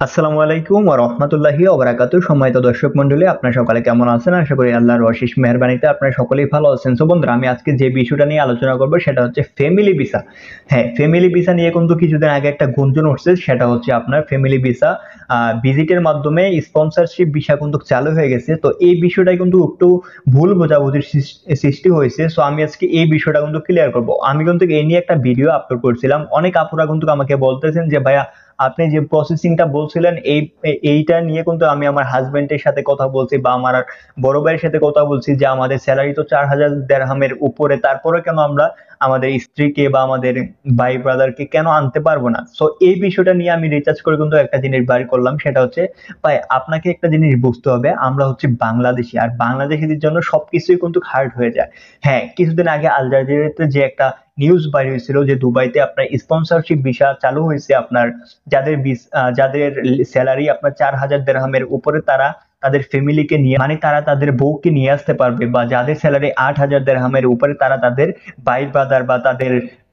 আসসালামু আলাইকুম ওয়া রাহমাতুল্লাহি ওয়া বারাকাতুহু। সম্মানিত দর্শক মণ্ডলী, আপনারা সকলে কেমন আছেন? আশা করি আল্লাহর অশেষ মেহেরবানিতে আপনারা সকলেই ভালো আছেন। সো বন্ধুরা, আমি আজকে যে বিষয়টা নিয়ে আলোচনা করব সেটা হচ্ছে ফ্যামিলি ভিসা। হ্যাঁ, ফ্যামিলি ভিসা নিয়ে কিন্তু কিছুদিন আগে একটা গুঞ্জন উঠছে, সেটা হচ্ছে আপনার ফ্যামিলি ভিসা ভিজিটের মাধ্যমে স্পন্সরশিপ ভিসা কিন্তু চালু হয়ে গেছে। তো এই বিষয়টাই কিন্তু একটু ভুল বোঝাবুঝির সৃষ্টি হয়েছে। সো আমি আজকে এই বিষয়টা কিন্তু ক্লিয়ার করব। আমি কিন্তু এই নিয়ে একটা ভিডিও আপলোড করছিলাম। অনেক আপুরা কিন্তু আমাকে বলতেছেন যে ভাইয়া, আপনি যে প্রসেসিংটা বলছিলেন এইটা নিয়ে কিন্তু আমি আমার হাজবেন্ডের সাথে কথা বলছি বা আমার বড় ভাইয়ের সাথে কথা বলছি যে আমাদের স্যালারি তো 4,000 দিরহামের উপরে, তারপরে কেন আমরা আমাদের স্ত্রীকে বা আমাদের ভাই ব্রাদারকে কেন আনতে পারবো না? সো এই বিষয়টা নিয়ে আমি রিসার্চ করে কিন্তু একটা জিনিস বার করলাম, সেটা হচ্ছে ভাই, আপনাকে একটা জিনিস বুঝতে হবে, আমরা হচ্ছে বাংলাদেশি, আর বাংলাদেশিদের জন্য সবকিছুই কিন্তু হার্ড হয়ে যায়। হ্যাঁ, কিছুদিন আগে আল জাজিরাতে যে একটা নিউজ বাইর হয়েছিল যে দুবাইতে আপনার স্পন্সরশিপ ভিসা চালু হয়েছে, আপনার যাদের স্যালারি আপনার 4,000 দিরহামের উপরে, তারা তাদের ফ্যামিলিকে নিয়ে, মানে তারা তাদের বউকে নিয়ে আসতে পারবে, বা যাদের স্যালারি 8,000 দিরহামের উপরে তারা তাদের ভাই ব্রাদার বা তাদের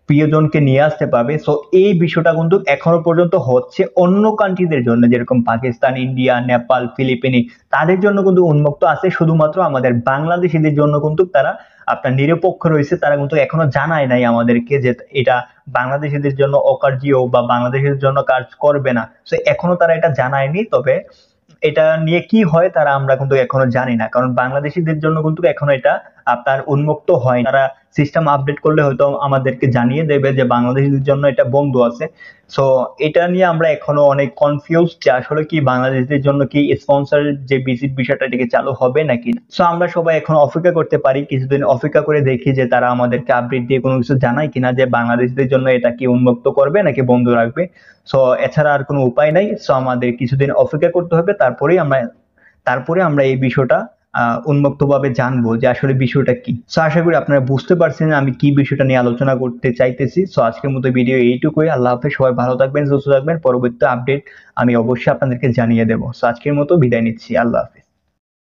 প্রিয়জনকে নিয়ে আসতে পারবে। সো এই বিষয়টা কিন্তু এখনো পর্যন্ত হচ্ছে অন্য কান্ট্রিদের জন্য, যেরকম পাকিস্তান, ইন্ডিয়া, নেপাল, ফিলিপিনি, তাদের জন্য কিন্তু উন্মুক্ত আছে। শুধুমাত্র আমাদের বাংলাদেশিদের জন্য কিন্তু তারা আপনার নিরপেক্ষ রয়েছে। তারা কিন্তু এখনো জানায় নাই আমাদেরকে যে এটা বাংলাদেশিদের জন্য অকার্যীয় বা বাংলাদেশের জন্য কাজ করবে না। তো এখনো তারা এটা জানায়নি। তবে এটা নিয়ে কি হয় তারা আমরা কিন্তু এখনো জানি না, কারণ বাংলাদেশিদের জন্য কিন্তু এখনো এটা আপনার উন্মুক্ত হয়। তারা সিস্টেম আপডেট করলে হয়তো আমাদেরকে জানিয়ে দেবে যে বাংলাদেশিদের জন্য এটা বন্ধ আছে। সো এটা নিয়ে আমরা এখনো অনেক কনফিউজ যে আসলে কি বাংলাদেশিদের জন্য কি স্পন্সর যে ভিজিট বিষয়টা এটাকে চালু হবে নাকি না। সো আমরা সবাই এখন অপেক্ষা করতে পারি, কিছুদিন অপেক্ষা করে দেখি যে তারা আমাদেরকে আপডেট দিয়ে কোনো কিছু জানায় কিনা, যে বাংলাদেশিদের জন্য এটা কি উন্মুক্ত করবে নাকি বন্ধ রাখবে। সো এছাড়া আর কোনো উপায় নাই। সো আমাদের কিছুদিন অপেক্ষা করতে হবে, তারপরে আমরা এই বিষয়টা উন্মুক্তভাবে জানবো যে আসলে বিষয়টা কি। সো আশা করি আপনারা বুঝতে পারছেন আমি কি বিষয়টা নিয়ে আলোচনা করতে চাইতেছি। সো আজকের মতো ভিডিও এইটুকুই। আল্লাহ হাফেজ, সবাই ভালো থাকবেন, সুস্থ থাকবেন। পরবর্তী আপডেট আমি অবশ্যই আপনাদেরকে জানিয়ে দেবো। সো আজকের মতো বিদায় নিচ্ছি। আল্লাহ হাফেজ।